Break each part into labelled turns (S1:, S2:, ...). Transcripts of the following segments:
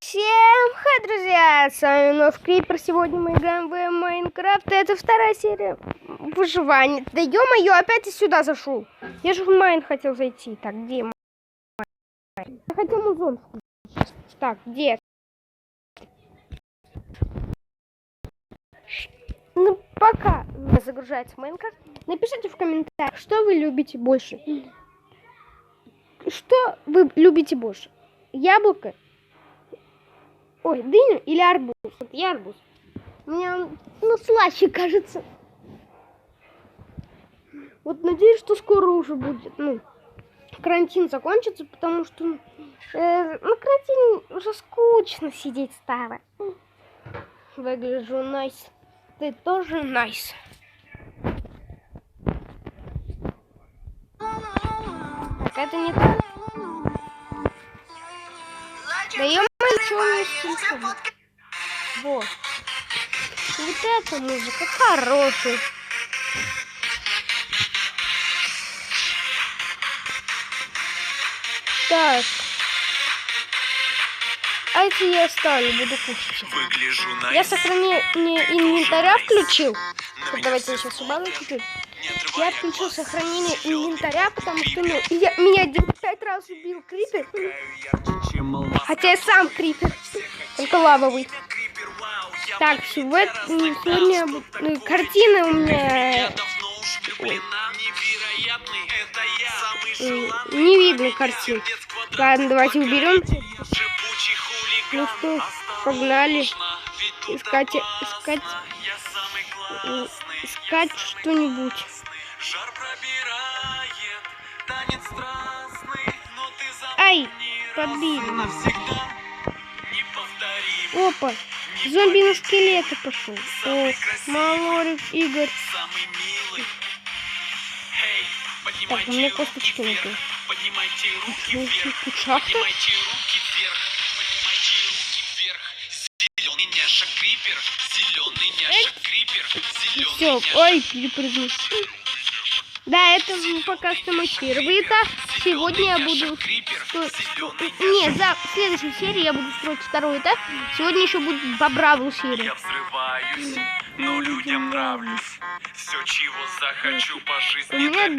S1: Всем хай, друзья! С вами вновь Крипер. Сегодня мы играем в Майнкрафт. Это вторая серия выживания. Да ё-моё, опять и сюда зашел. Я же в Майн хотел зайти. Так, где Майн? Я хотел музон включить. Так, где? Ну, пока загружается Майнкрафт, напишите в комментариях, что вы любите больше. Что вы любите больше? Яблоко? Ой, дыню или арбуз? Вот я арбуз. Мне он, слаще кажется. Вот надеюсь, что скоро уже будет. Карантин закончится, потому что на карантине уже скучно сидеть стало. Выгляжу найс. Ты тоже найс. Так, это не так. Да ё-моё, что у меня с телефоном? Вот. Вот эта музыка хорошая. Так. А эти я оставлю, буду кушать. Я сохранение инвентаря включил. Вот давайте я сейчас убавлю чуть-чуть. Я включил сохранение инвентаря, потому что меня 5 раз убил крипер. Хотя я сам крипер. Только лавовый. Так, сегодня картины у меня... Не видно картин. Ладно, давайте уберем. Ну что, погнали. Искать что-нибудь. Ай, подбили. Опа, зомби на скелеты пошел. О, Малорик, Игорь. Так, у меня косточки нету. Тут шахта? Все, ой, перепрыгнул. Да, это пока что мой первый этап. Сегодня я буду... Не, в следующей серии я буду строить второй этап. Сегодня еще будет по Бравл серия.
S2: Я взрываюсь, но людям нравлюсь. Все, чего захочу по жизни.
S1: У меня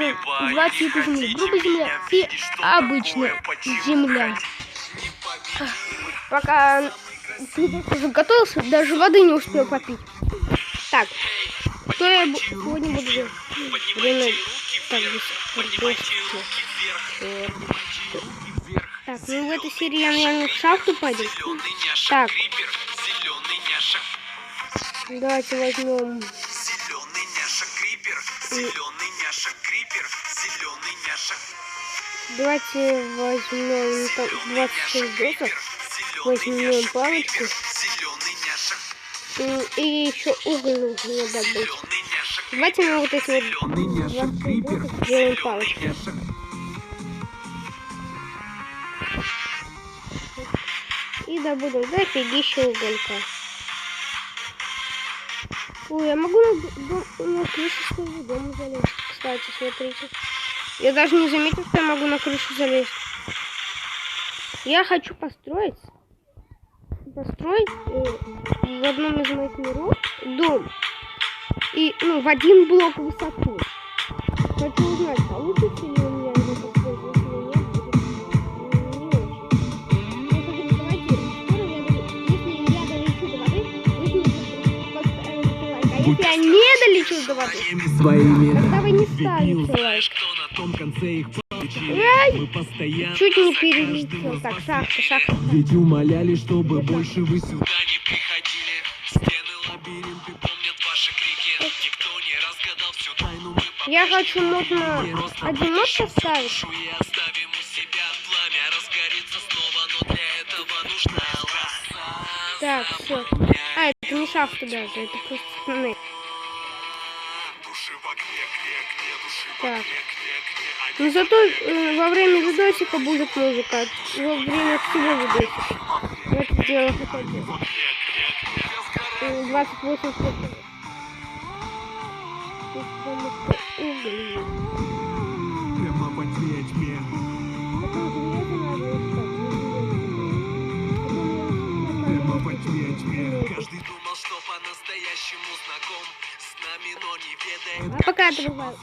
S1: два типа земли. Грубая земля и обычная земля. Пока готовился, даже воды не успел попить. Так, что я сегодня буду делать? Время... Так, ну в этой серии я, наверное, в шахту пойду. Так. Давайте возьмем... Давайте возьмем 26 досок. Возьмем палочку. И еще уголь нужно добыть. Давайте мы вот эти вот 26 досок сделаем палочку. И добудем дофигища уголька. Ой, я могу на крышу своего дома залезть. Кстати, смотрите. Я даже не заметил, что я могу на крышу залезть. Я хочу построить в одном из моих миров дом. И, в один блок высотой. Хочу узнать, получится ли у меня это построить, если нет, будет не очень. Если я не долечу до воды, тогда вы не ставите лайк. Чуть не перелетел. Так, шахта.
S3: Ведь умоляли, чтобы больше вы сюда не приходили. Стены лабиринты помнят ваши крики. Никто не разгадал всю тайну.
S1: Я хочу мод на один мод поставить.
S3: Оставим у себя пламя, разгорится снова, но для этого нужна роса.
S1: Так, все. А, это не шахта даже, это просто туннель. Так. Но зато во время видосика будет музыка. Во время всего видосика. Я это дело хотел делать. 28 секунд. Угли.
S3: Прямо по тьме. Прямо во тьме, тьме. Каждый думал, что по-настоящему знаком с нами, но не ведает,
S1: А пока это бывает.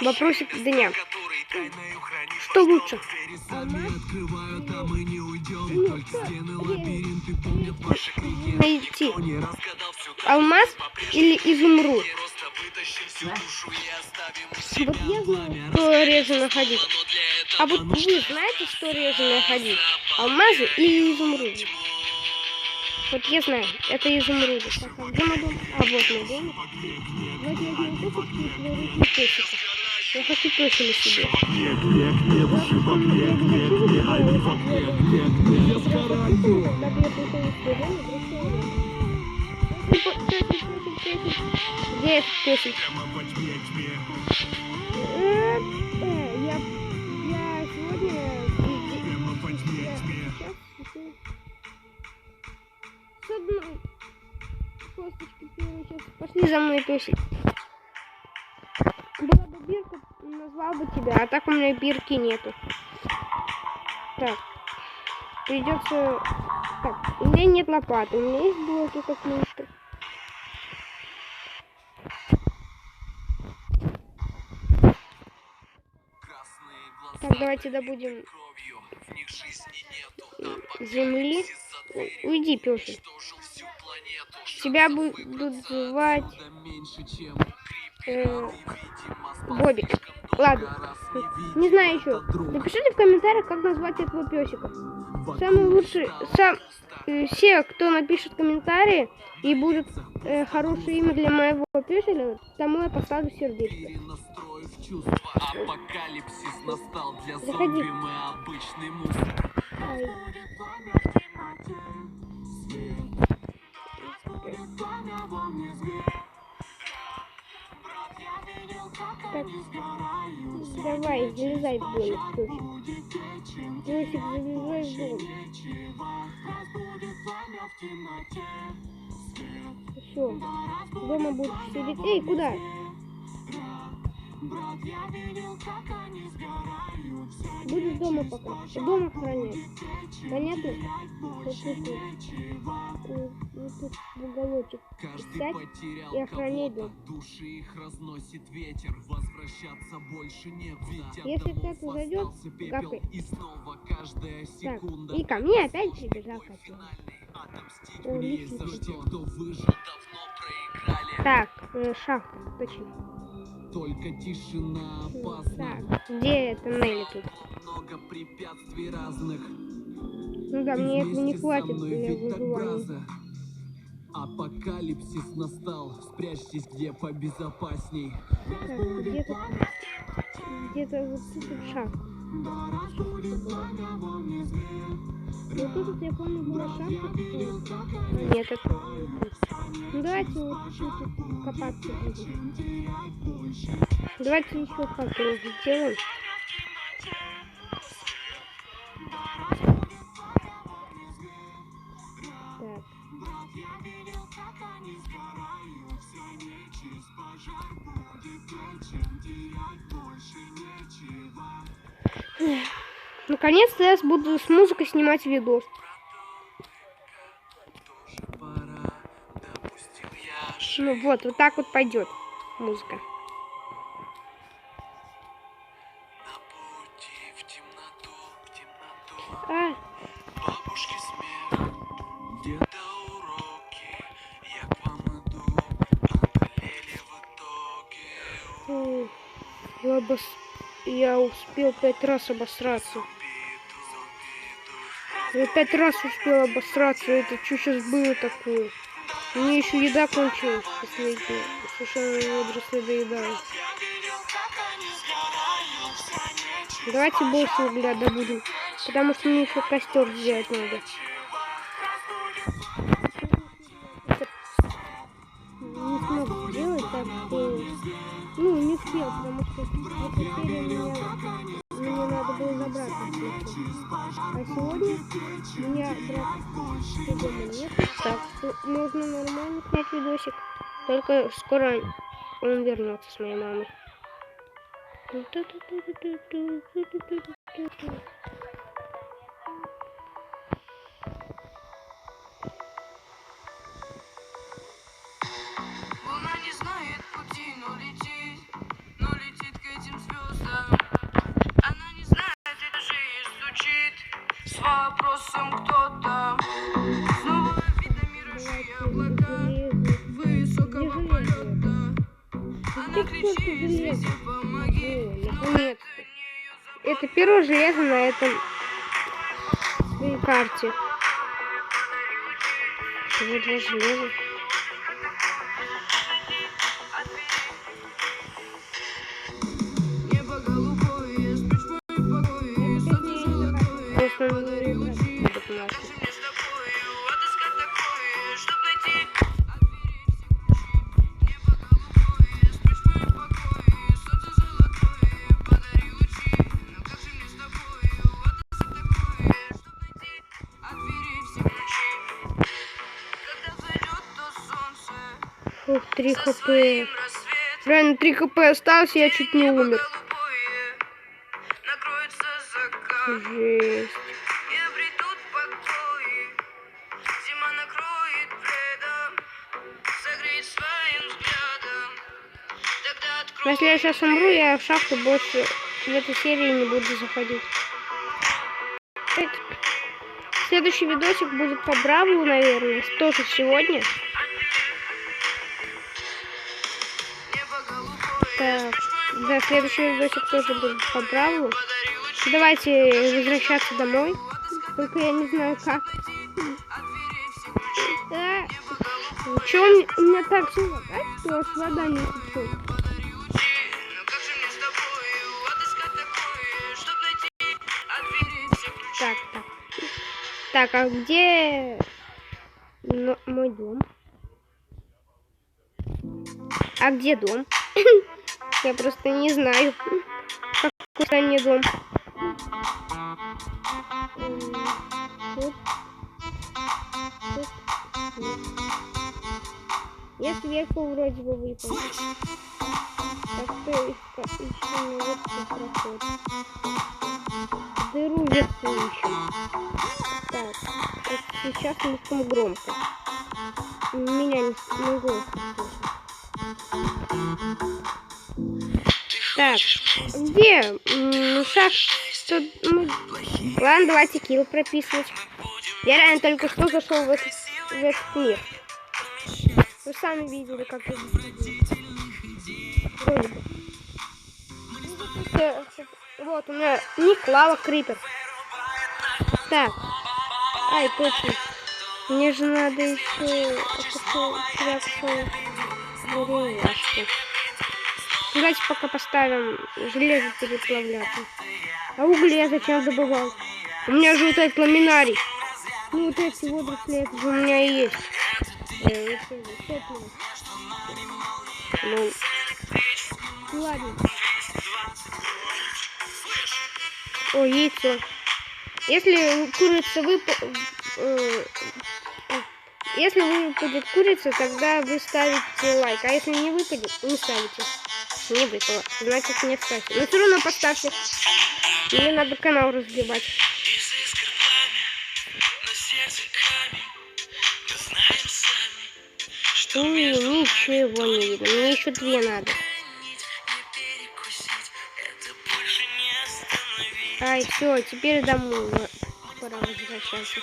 S1: Вопросик дня.
S3: который тайною хранит.
S1: Что лучше?
S3: Не открывают, а мы не уйдем.
S1: Ну,
S3: Только
S1: что?
S3: стены, лабиринты помнят ваши крики.
S1: Найти
S3: Никто не разгадал всю
S1: алмаз или изумруд?
S3: просто вытащим всю душу и оставим у
S1: Вот
S3: себя
S1: я знаю,
S3: пламя.
S1: что реже находить.
S3: Но для этого
S1: А вот вы знаете, что реже находить? Алмазы или изумруды? Вот я знаю, это изумруды. Так, а где мой дом? А вот мой дом. Вот я возьму песочки и сварю песика. Я хочу песика себе. Где этот песик? Я сегодня с одной косточки первый сейчас. Пошли за мной, песик. Была бы бирка, назвал бы тебя, а так у меня бирки нету. Так, придется. Так, у меня нет лопаты, у меня есть блоки как монстр. Так, давайте добудем земли. Уйди, пёсик. Тебя будут звать Бобик. Ладно. Не знаю еще. Напишите в комментариях, как назвать этого песика. Самый лучший, все, кто напишет комментарии и будет хорошее имя для моего песика, тому я поставлю сердечко.
S3: Апокалипсис настал для
S1: Заходи.
S3: зомби, мы обычный мусор.
S1: Ай. Так, давай, залезай в домик, песик. Песик, залезай в дом. Все, дома будешь сидеть. Эй, куда? Будешь дома пока. Дома охранять. Понятно? Вот тут в уголочек сядь и охраняй дом.
S3: Души их разносит ветер, возвращаться больше некуда.
S1: Если кто-то зайдет, капай.
S3: И снова каждая
S1: Так,
S3: секунда.
S1: и ко мне опять прибежал котенок.
S3: Отомстить
S1: О,
S3: мне
S1: лисичка.
S3: за тех, кто выжил, давно проиграли.
S1: Так, шахта, точно.
S3: Только тишина опасна.
S1: Так, где тоннели тут?
S3: Много препятствий разных.
S1: Ну да,
S3: Ты
S1: мне этого не
S3: вместе со
S1: хватит
S3: мной
S1: для
S3: ведь так
S1: выживания.
S3: браза. Апокалипсис настал. Спрячьтесь где побезопасней.
S1: Так, где-то вот тут шахта. Ну тут, я помню, была шахта. Нет, это... Ну давайте вот тут копаться будем. Давайте еще факел сделаем. Так. Наконец-то я буду с музыкой снимать видос. Ну вот так вот пойдет музыка. А,
S3: Бабушки смех, деда уроки. Я к вам иду, одолели в итоге.
S1: я успел 5 раз обосраться. Я 5 раз успел обосраться. Это что сейчас было такое? Мне еще еда кончилась последняя. Совершенно возраст доедаю. Давайте больше угля добудем. Потому что мне еще костер сделать надо. Не смог сделать, так что... Ну, не успел, потому что в этой серии мне надо было забраться. А сегодня у меня брат дома нет. Так что можно нормально снять видосик. Только скоро он вернется с моей мамой. сколько железа. Наконец-то. Это первое железо на этом карте. Вот два железа. Ух, 3 хп. Реально 3 хп осталось, я чуть не умер. Жесть. Но если я сейчас умру, я в шахту больше в этой серии не буду заходить. Следующий видосик будет по Бравлу, наверное, тоже сегодня. Так, да, следующий видосик тоже будет по Бравлу. Давайте возвращаться домой. Только я не знаю как. Чё у меня так все лагать, что аж вода не течет. Так, а где мой дом? А где дом? Я просто не знаю, какой мне дом. Я сверху вроде бы выпал. Так что еще вот проход. Дыру вверху ищем. Так, вот сейчас слишком громко. Меня не громко слышно. Так, где? Шаг, что... Ладно, давайте килл прописывать. Я реально только что зашел в этот мир. Вы сами видели, как я вроде бы. Вот, у меня ник Лава Крипер. Так. Ай, точно. Мне же надо еще... Давайте пока поставим железо переплавляться. А уголь я зачем добывал? У меня же вот этот ламинарий. Ну вот эти водоросли, это же у меня и есть. Ну, ладно. О, яйцо. Если курица если выпадет курица, тогда вы ставите лайк. А если не выпадет, не ставите. Не выпало. Значит, не ставьте. Но все равно поставьте. Мне надо канал разбивать. Ничего не видно. Мне еще 2 надо. Ай, все, теперь домой. Пора возвращаться.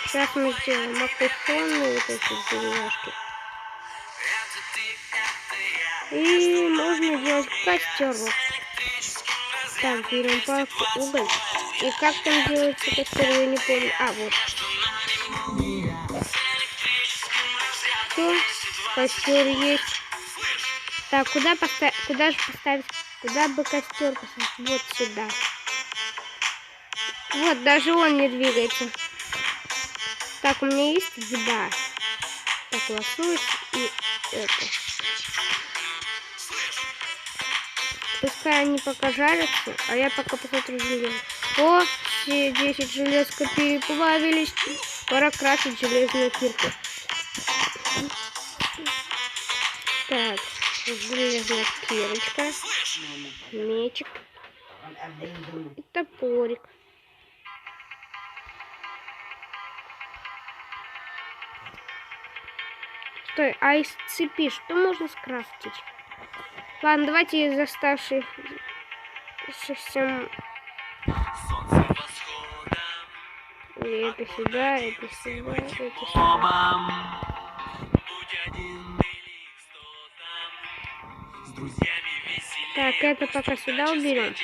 S1: Сейчас мы сделаем макароны, вот эти деревяшки. И можно делать костерок. Так, берем палку, уголь. И как там делается костер, я не помню. А, вот. Все, костер есть. Так, куда поставить? Куда же поставить? Куда бы костер поставить? Вот сюда. Вот, даже он не двигается. Так, у меня есть еда. Так, лосось и это. Пускай они пока жарятся, а я пока посмотрю железо. О, все 10 железка переплавились. Пора красить железную кирку. Так, железная кирочка. Мечик. И топорик. Стой, а из цепи что можно скрафтить? Ладно, давайте из оставшихся И это сюда, это сюда, это сюда.
S3: Будь один или 100 там. С друзьями веселее.
S1: Так, это пока сюда уберем.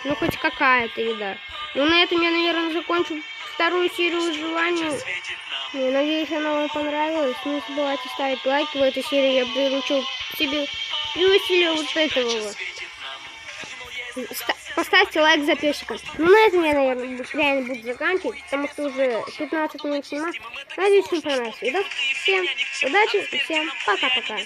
S1: Ну, хоть какая-то еда. Ну, на этом я, наверное, закончу вторую серию выживания. Я надеюсь, она вам понравилась. Не забывайте ставить лайки. В этой серии я приручил себе пёселя вот этого вот. Поставьте лайк за песика. Ну, на этом я, наверное, реально буду заканчивать, потому что уже 15 минут снимаю. Надеюсь, вам понравился видос. Всем удачи и всем пока-пока.